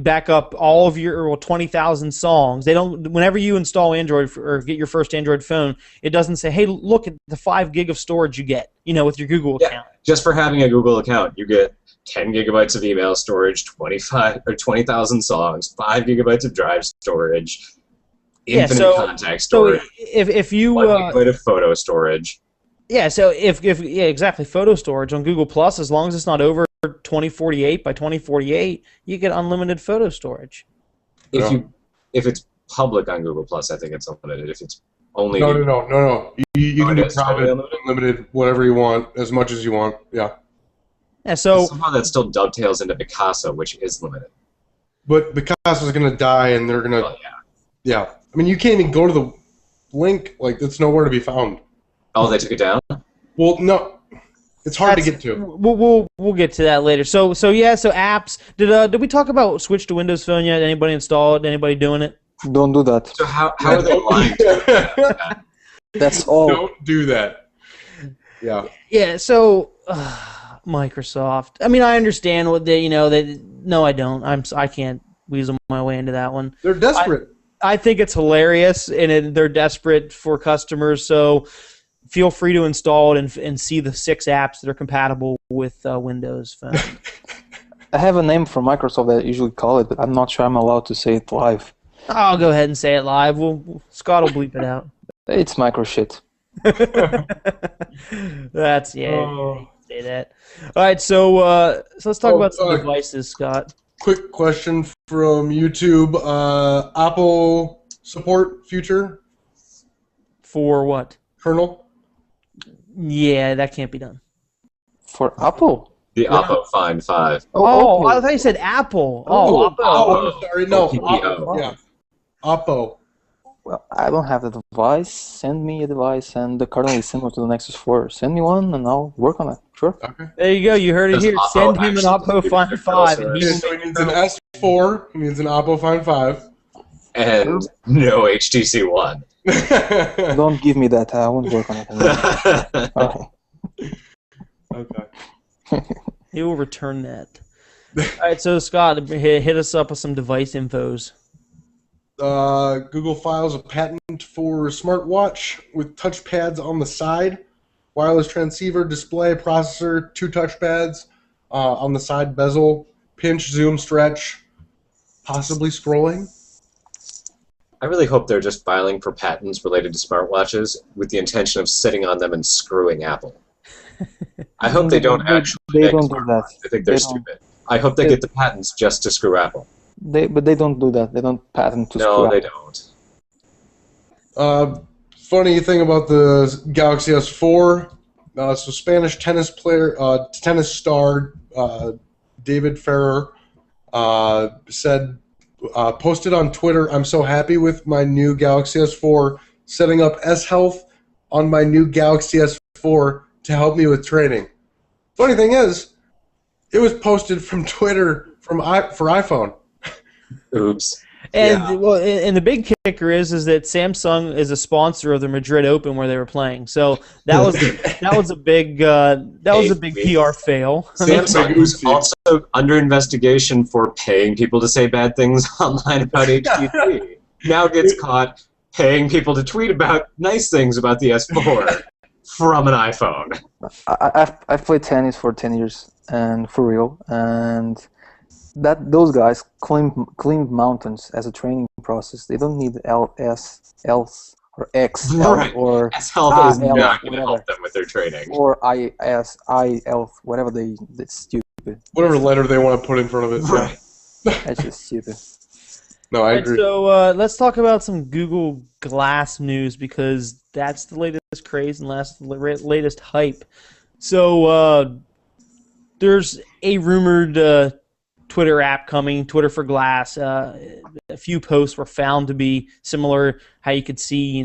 back up all of your 20,000 songs. They don't. Whenever you install Android or get your first Android phone, it doesn't say, hey, look at the 5 gig of storage you get, with your Google account. Just for having a Google account, you get 10 gigabytes of email storage, 20,000 songs, 5 gigabytes of drive storage, infinite contact storage. So if you 1 gigabyte of photo storage. Yeah. So exactly, photo storage on Google Plus, as long as it's not over 2048 by 2048, you get unlimited photo storage. If it's public on Google Plus, I think it's unlimited. If it's only no. You can do private, unlimited, whatever you want, as much as you want. Yeah. Yeah. So somehow that still dovetails into Picasso, which is limited. But Picasso's going to die, and they're going to. Oh, yeah. I mean, you can't even go to the link. Like, it's nowhere to be found. Oh, they took it down? Well, no. It's hard to get to. We'll get to that later. So apps. Did we talk about switch to Windows Phone yet? Anybody install it? Anybody doing it? Don't do that. So how are they lying to you? That's all. Don't do that. Yeah. Yeah. So Microsoft. I mean, I understand what they. No, I don't. I can't weasel my way into that one. They're desperate. I think it's hilarious, and they're desperate for customers. So feel free to install it and see the 6 apps that are compatible with Windows Phone. I have a name for Microsoft that I usually call it, but I'm not sure I'm allowed to say it live. I'll go ahead and say it live. Scott will bleep it out. It's microshit. That's say that. All right, so let's talk about some devices, Scott. Quick question from YouTube: Apple support future for what? Kernel? Yeah, that can't be done. For Apple? The Oppo Find 5. Oh, I thought you said Apple. Oh, Oppo. Oh, sorry, no. Oppo. Yeah, Oppo. Well, I don't have the device. Send me a device, and the kernel is similar to the Nexus 4. Send me one, and I'll work on it. Sure. Okay. There you go. You heard it here. Send him an Oppo Find 5. So he needs an S4. He needs an Oppo Find 5. And no HTC One. Don't give me that. I won't work on it. Okay. He will return that. All right, so Scott, hit us up with some device infos. Google files a patent for smartwatch with touchpads on the side, wireless transceiver, display, processor, 2 touchpads on the side bezel, pinch, zoom, stretch, possibly scrolling. I really hope they're just filing for patents related to smartwatches with the intention of sitting on them and screwing Apple. I hope they don't actually make don't do that. I think they're stupid. I hope they get the patents just to screw Apple. But they don't do that. They don't patent to No, scrap. they don't. Funny thing about the Galaxy S4, so Spanish tennis player, tennis star David Ferrer said, posted on Twitter, "I'm so happy with my new Galaxy S4, setting up S-Health on my new Galaxy S4 to help me with training." Funny thing is, it was posted from Twitter for iPhone. Oops. And Yeah. well, and the big kicker is that Samsung is a sponsor of the Madrid Open where they were playing. So that was a big PR fail. Samsung, who's also under investigation for paying people to say bad things online about HTC, now gets caught paying people to tweet about nice things about the S4 from an iPhone. I've played tennis for 10 years, and for real, and those guys climb mountains as a training process. They don't need LS, or X, Right. or S-Health is IL, not going to whatever. help them with their training. Or IS, IL, whatever that's stupid. Whatever letter they want to put in front of it. Right. That's just stupid. No, I agree. So let's talk about some Google Glass news because that's the latest craze and latest hype. So there's a rumored Twitter app coming, Twitter for Glass. A few posts were found to be similar. How you could see,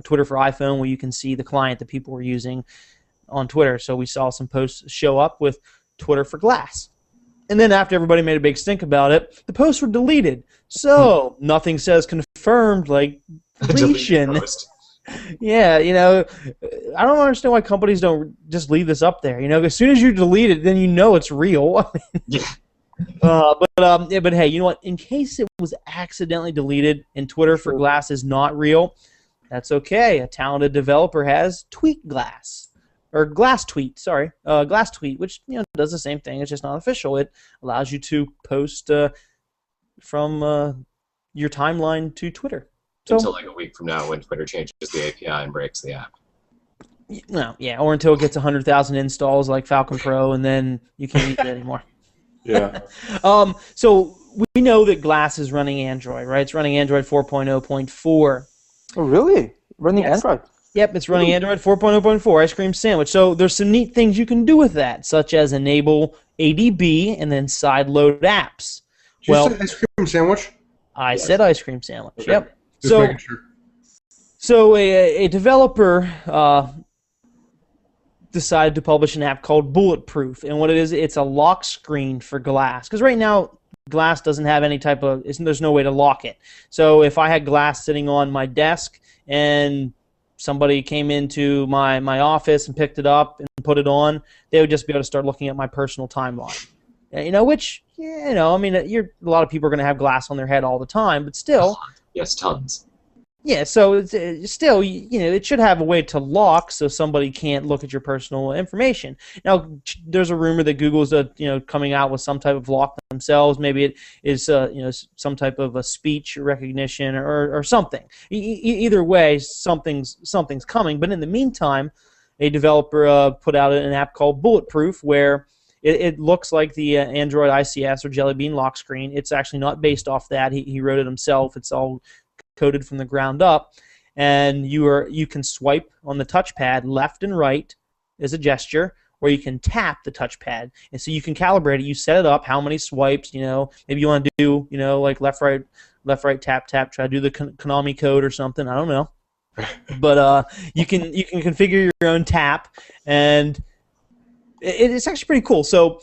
Twitter for iPhone, where you can see the client that people were using on Twitter. So we saw some posts show up with Twitter for Glass. And then after everybody made a big stink about it, the posts were deleted. So nothing says confirmed like deletion. Yeah, I don't understand why companies don't just leave this up there. As soon as you delete it, then it's real. Yeah. But hey, you know what? In case it was accidentally deleted and Twitter for Glass is not real, that's okay. A talented developer has Tweet Glass. Or Glass Tweet, Glass Tweet, which does the same thing. It's just not official. It allows you to post from your timeline to Twitter. So, until like a week from now when Twitter changes the API and breaks the app. No, yeah, or until it gets 100,000 installs like Falcon Pro, and then you can't use it anymore. Yeah. So we know that Glass is running Android, right? It's running Android 4.0.4. Oh, really? Running Yes. Android? Yep, it's running Android 4.0.4, Ice Cream Sandwich. So there's some neat things you can do with that, such as enable ADB and then sideload apps. Did you say ice cream sandwich? I said Ice Cream Sandwich. Okay. Yep. Just making sure. So a developer decided to publish an app called Bulletproof, and what it is, it's a lock screen for Glass. Because right now, Glass doesn't have any type of, there's no way to lock it. So if I had Glass sitting on my desk and somebody came into my office and picked it up and put it on, they would just be able to start looking at my personal timeline. Which, a lot of people are going to have Glass on their head all the time, but still. Yes, tons. Yeah, so it's still, it should have a way to lock so somebody can't look at your personal information. Now, there's a rumor that Google's, coming out with some type of lock themselves. Maybe it is, some type of a speech recognition or something. Either way, something's coming. But in the meantime, a developer put out an app called Bulletproof where it looks like the Android ICS or Jelly Bean lock screen. It's actually not based off that. He wrote it himself. It's all coded from the ground up, and you can swipe on the touchpad left and right as a gesture, or you can tap the touchpad, and so you can calibrate it. You set it up how many swipes. Maybe you want to do like left right tap tap. Try to do the Konami code or something. I don't know, but you can configure your own tap, and it's actually pretty cool. So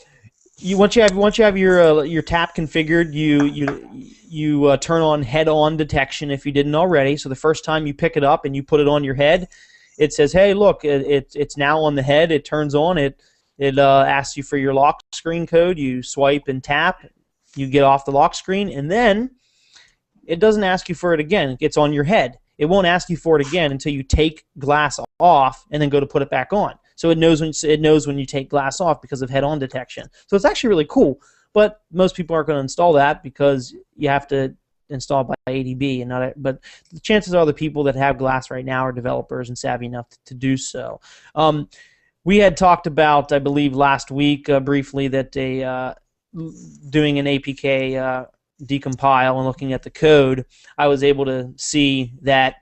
once you have your tap configured, you turn on head-on detection if you didn't already. So the first time you pick it up and you put it on your head, it says, "Hey, look, it's now on the head." It turns on. It asks you for your lock screen code. You swipe and tap. You get off the lock screen, and then it doesn't ask you for it again. It's on your head. It won't ask you for it again until you take Glass off and then go to put it back on. So it knows when you take Glass off because of head-on detection. So it's actually really cool. But most people aren't going to install that because you have to install by ADB and not. But the chances are the people that have Glass right now are developers and savvy enough to do so. We had talked about, I believe, last week briefly that doing an APK decompile and looking at the code, I was able to see that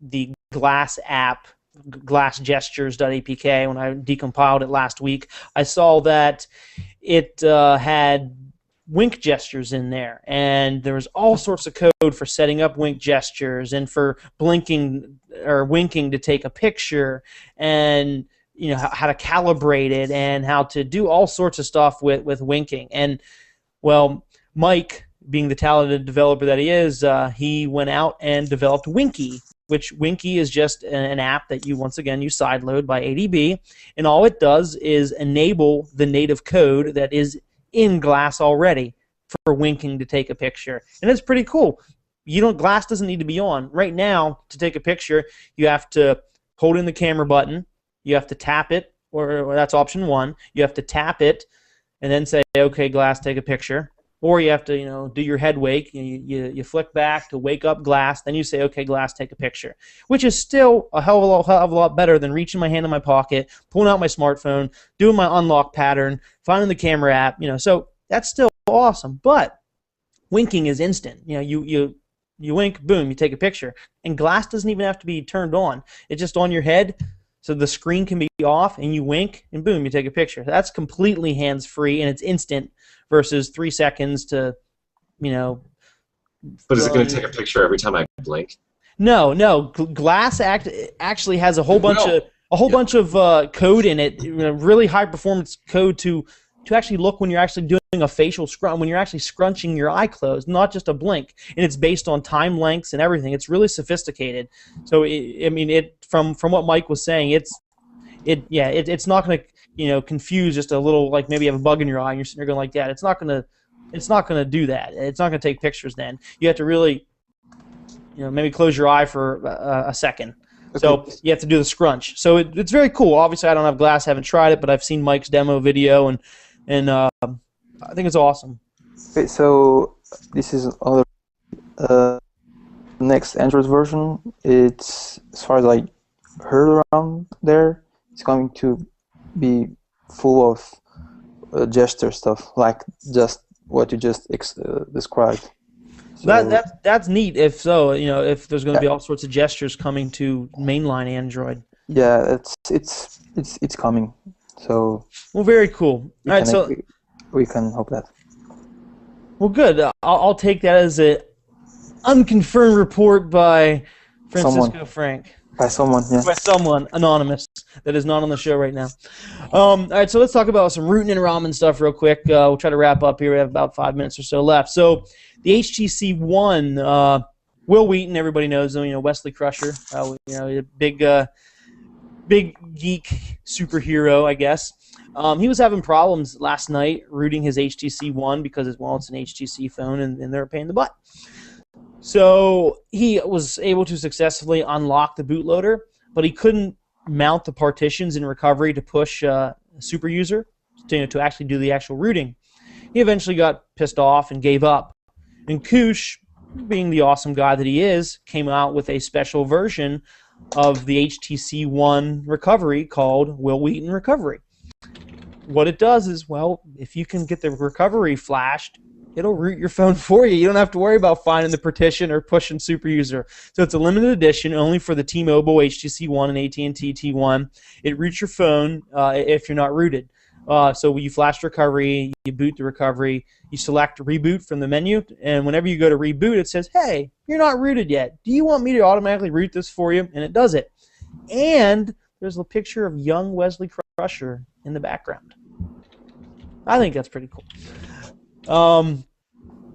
the Glass app, glassgestures.apk, when I decompiled it last week, I saw that it had wink gestures in there, and there was all sorts of code for setting up wink gestures and for blinking or winking to take a picture, and how to calibrate it and how to do all sorts of stuff with winking. And well, Mike, being the talented developer that he is, he went out and developed Winky, which Winky is just an app that you sideload by ADB, and all it does is enable the native code that is in Glass already for winking to take a picture. And it's pretty cool. Glass doesn't need to be on. Right now, to take a picture, you have to hold in the camera button, you have to tap it, or that's option 1. You have to tap it and then say, okay, Glass, take a picture. Or you have to, do your head wake. You flick back to wake up Glass. Then you say, okay, Glass, take a picture. Which is still a hell of a lot better than reaching my hand in my pocket, pulling out my smartphone, doing my unlock pattern, finding the camera app. So that's still awesome. But winking is instant. You wink, boom, you take a picture. And Glass doesn't even have to be turned on. It's just on your head, so the screen can be off, and you wink, and boom, you take a picture. That's completely hands-free, and it's instant versus 3 seconds to, But is it going to take a picture every time I blink? No. Glass actually has a whole bunch of code in it, really high-performance code to actually look when you're actually doing a facial scrunch, when you're actually scrunching your eye closed, not just a blink. And it's based on time lengths and everything. It's really sophisticated. So from what Mike was saying, it's not going to confuse just a little, like maybe you have a bug in your eye and you're sitting there going like that. It's not going to do that. It's not going to take pictures then. You have to really maybe close your eye for a second. Okay. So you have to do the scrunch. So it's very cool. Obviously, I don't have Glass, haven't tried it, but I've seen Mike's demo video, and I think it's awesome. Okay, so this is other next Android version. It's, as far as I heard around there, it's going to be full of gesture stuff, like just what you just described. So, that's neat. If so, if there's going to be all sorts of gestures coming to mainline Android. Yeah, it's coming. So. Well, very cool. All right, so we can hope that. Well, good. I'll take that as an unconfirmed report by Francisco Frank. By someone, yeah. By someone anonymous that is not on the show right now. All right, so let's talk about some rootin' and ramen stuff real quick. We'll try to wrap up here. We have about 5 minutes or so left. So the HTC One, Will Wheaton, everybody knows him. Wesley Crusher, a big geek superhero, I guess. He was having problems last night rooting his HTC One because it's an HTC phone and they're a pain in the butt. So he was able to successfully unlock the bootloader, but he couldn't mount the partitions in recovery to push a super user to actually do the actual rooting. He eventually got pissed off and gave up. And Koosh, being the awesome guy that he is, came out with a special version of the HTC One recovery called Will Wheaton Recovery. What it does is, if you can get the recovery flashed, it'll root your phone for you. You don't have to worry about finding the partition or pushing super user. So it's a limited edition only for the T-Mobile HTC One and AT&T T1. It roots your phone if you're not rooted. So you flash recovery, you boot the recovery, you select reboot from the menu, and whenever you go to reboot, it says, hey, you're not rooted yet. Do you want me to automatically root this for you? And it does it. And there's a picture of young Wesley Crusher in the background. I think that's pretty cool.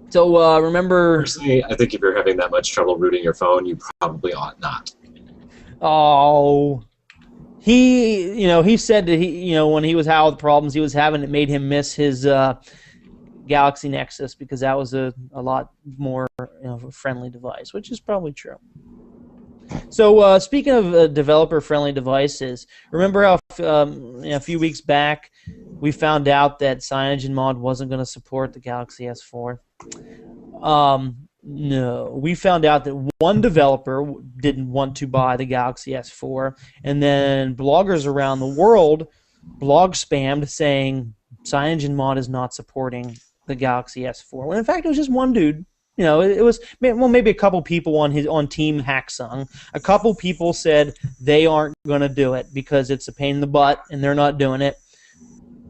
So remember... Personally, I think if you're having that much trouble rooting your phone, you probably ought not. Oh... He said that when he was having all the problems he was having, it made him miss his Galaxy Nexus because that was a lot more friendly device, which is probably true. So speaking of developer-friendly devices, remember how a few weeks back we found out that CyanogenMod wasn't going to support the Galaxy S4? No, we found out that one developer didn't want to buy the Galaxy S4, and then bloggers around the world blog spammed saying CyanogenMod is not supporting the Galaxy S4. When in fact it was just one dude. You know, it was maybe a couple people on Team Hacksung. A couple people said they aren't going to do it because it's a pain in the butt and they're not doing it.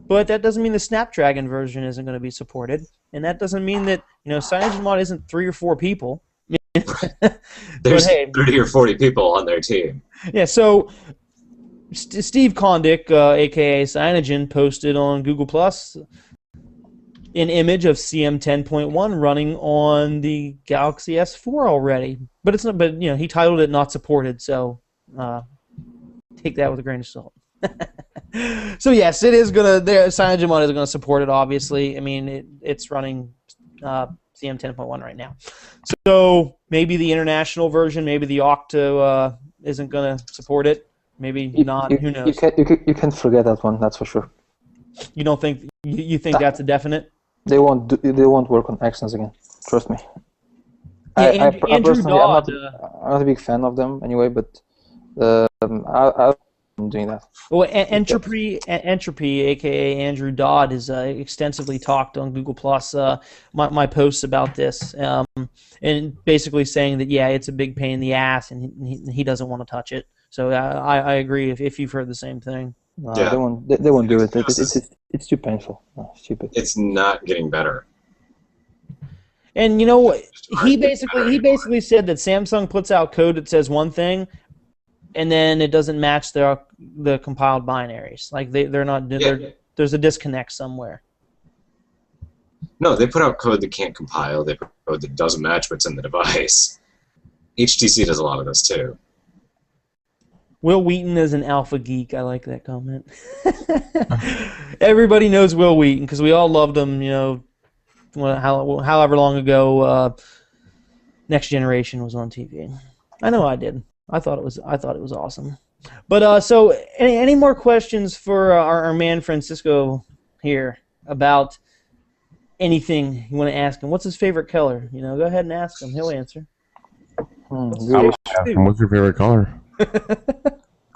But that doesn't mean the Snapdragon version isn't going to be supported, and that doesn't mean that CyanogenMod isn't 3 or 4 people. There's 30 or 40 people on their team. Yeah, so Steve Kondik, aka Cyanogen, posted on Google Plus an image of CM10.1 running on the Galaxy S4 already, but it's not. But he titled it "Not Supported," so take that with a grain of salt. So yes, it is gonna. CyanogenMod is gonna support it. Obviously, I mean it's running CM10.1 right now. So maybe the international version, maybe the Octo isn't gonna support it. Maybe not. Who knows? You can forget that one. That's for sure. You don't think you think that's a definite? They won't work on accents again. Trust me. Yeah, Andrew Dodd. I'm not a big fan of them anyway, but I'm doing that. Well, Entropy, aka Andrew Dodd, has extensively talked on Google Plus my posts about this, and basically saying that it's a big pain in the ass, and he doesn't want to touch it. So I agree. If you've heard the same thing. No, they won't do it. It's too painful. No, stupid. It's not getting better. And he basically said that Samsung puts out code that says one thing, and then it doesn't match the compiled binaries. Like they're not. There's a disconnect somewhere. No, they put out code that can't compile. They put code that doesn't match what's in the device. HTC does a lot of this too. Will Wheaton is an alpha geek. I like that comment. Everybody knows Will Wheaton because we all loved him. However long ago, Next Generation was on TV. I know I did. I thought it was awesome. But so, any more questions for our man Francisco here about anything you want to ask him? What's his favorite color? Go ahead and ask him. He'll answer. What's your favorite color?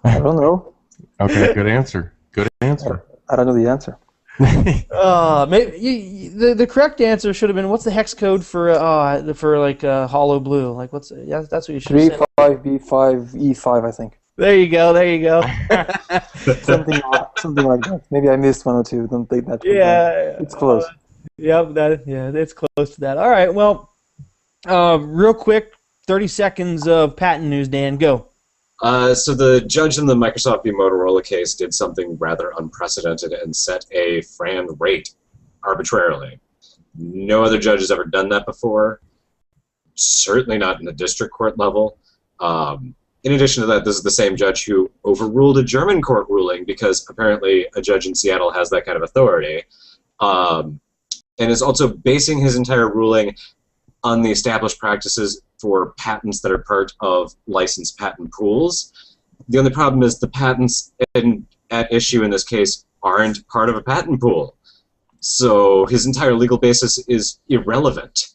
I don't know. Okay, good answer. I don't know the answer. Maybe the correct answer should have been what's the hex code for hollow blue? Like that's what you should have said. 35B5E5, I think. There you go. something like that. Maybe I missed one or two. Don't take that. Yeah, it's close. It's close to that. All right, well, real quick, 30 seconds of patent news. Dan, go. So the judge in the Microsoft v. Motorola case did something rather unprecedented and set a FRAND rate arbitrarily. No other judge has ever done that before, certainly not in the district court level. In addition to that, this is the same judge who overruled a German court ruling because apparently a judge in Seattle has that kind of authority, and is also basing his entire ruling on the established practices for patents that are part of licensed patent pools. The only problem is the patents at issue in this case aren't part of a patent pool. So his entire legal basis is irrelevant.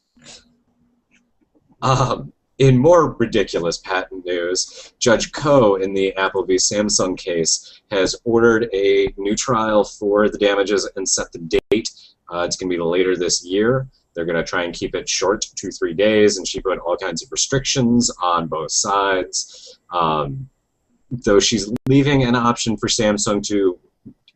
In more ridiculous patent news, Judge Koh in the Apple v. Samsung case has ordered a new trial for the damages and set the date. It's going to be later this year. They're going to try and keep it short, 2-3 days, and she put all kinds of restrictions on both sides. Though she's leaving an option for Samsung to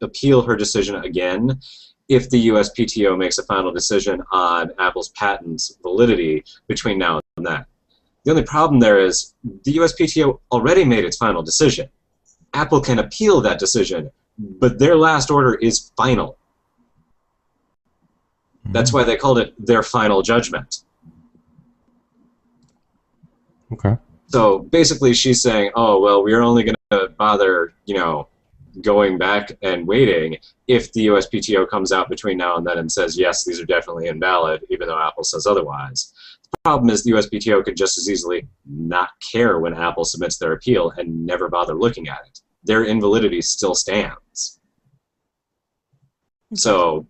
appeal her decision again if the USPTO makes a final decision on Apple's patent's validity between now and then. The only problem there is the USPTO already made its final decision. Apple can appeal that decision, but their last order is final. That's why they called it their final judgment. Okay. So basically she's saying, oh, well, we're only going to bother, going back and waiting if the USPTO comes out between now and then and says, yes, these are definitely invalid, even though Apple says otherwise. The problem is the USPTO could just as easily not care when Apple submits their appeal and never bother looking at it. Their invalidity still stands. So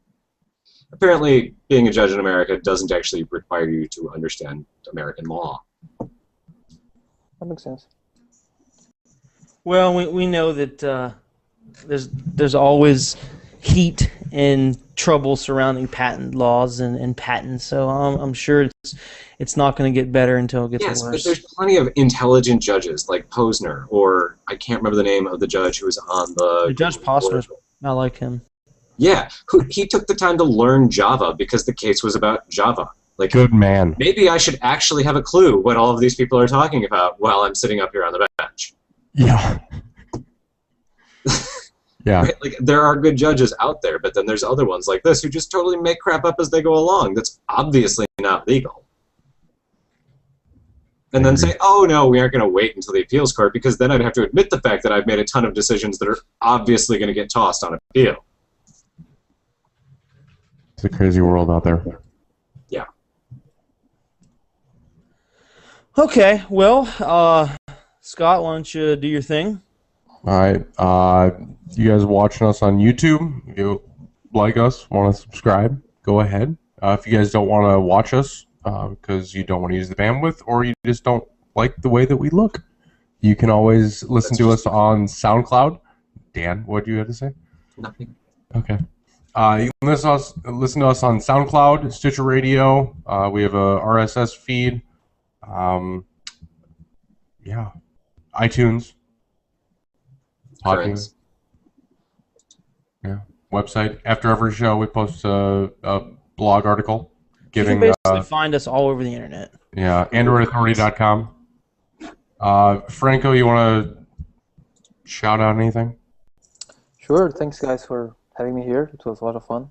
apparently, being a judge in America doesn't actually require you to understand American law. That makes sense. Well, we know that there's always heat in trouble surrounding patent laws and patents. So I'm sure it's not going to get better until it gets Yes, worse. but there's plenty of intelligent judges like Posner, or I can't remember the name of the judge who was on the Judge Posner, I like him. Yeah, he took the time to learn Java because the case was about Java. Like, Good man. maybe I should actually have a clue what all of these people are talking about while I'm sitting up here on the bench. Yeah. Yeah. Right? Like, there are good judges out there, but then there's other ones like this who just totally make crap up as they go along. That's obviously not legal. And then say, oh, no, we aren't going to wait until the appeals court, because then I'd have to admit the fact that I've made a ton of decisions that are obviously going to get tossed on appeal. It's a crazy world out there. Yeah. Okay, well, Scott, why don't you do your thing? All right. You guys watching us on YouTube, if you like us, want to subscribe, go ahead. If you guys don't want to watch us because you don't want to use the bandwidth, or you just don't like the way that we look, you can always listen to us on SoundCloud. Dan, what do you have to say? Nothing. Okay. You can listen to us on SoundCloud, Stitcher Radio. We have a RSS feed. Yeah. iTunes. Podbean. Yeah. Website. After every show, we post a blog article giving. You can basically find us all over the internet. Yeah. AndroidAuthority.com. Franco, you want to shout out anything? Sure. Thanks, guys, for having me here. It was a lot of fun.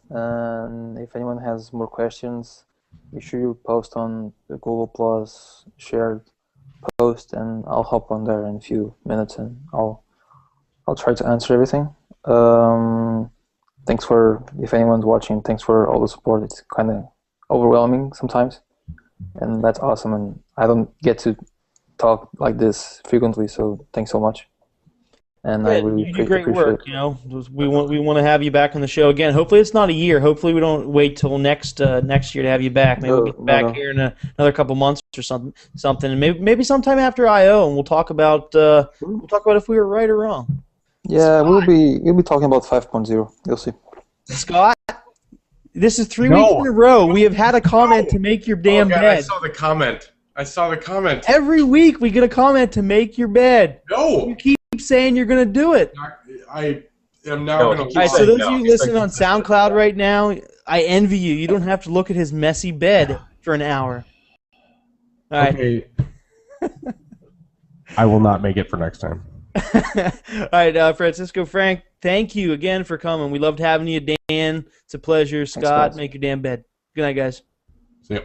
And if anyone has more questions, make sure you post on the Google Plus shared post, and I'll hop on there in a few minutes, and I'll try to answer everything. Thanks for, if anyone's watching, thanks for all the support. It's kind of overwhelming sometimes, and that's awesome. And I don't get to talk like this frequently, so thanks so much. And I really you do great appreciate work. it. You know, we want to have you back on the show again. Hopefully, it's not a year. Hopefully, we don't wait till next year to have you back. Maybe we'll get back here in another couple months or something, and maybe sometime after I/O, and we'll talk about if we were right or wrong. Yeah, we'll be talking about 5.0. You'll see. Scott, this is 3 weeks in a row. We have had a comment to make your damn bed. I saw the comment. Every week we get a comment to make your bed. No. You keep saying you're going to do it. I am now going to. All right, so those of you listening on SoundCloud right now, I envy you. You don't have to look at his messy bed for an hour. All right. Okay. I will not make it for next time. All right, Francisco, Frank, thank you again for coming. We loved having you, Dan. It's a pleasure. Scott, make your damn bed. Good night, guys. See ya.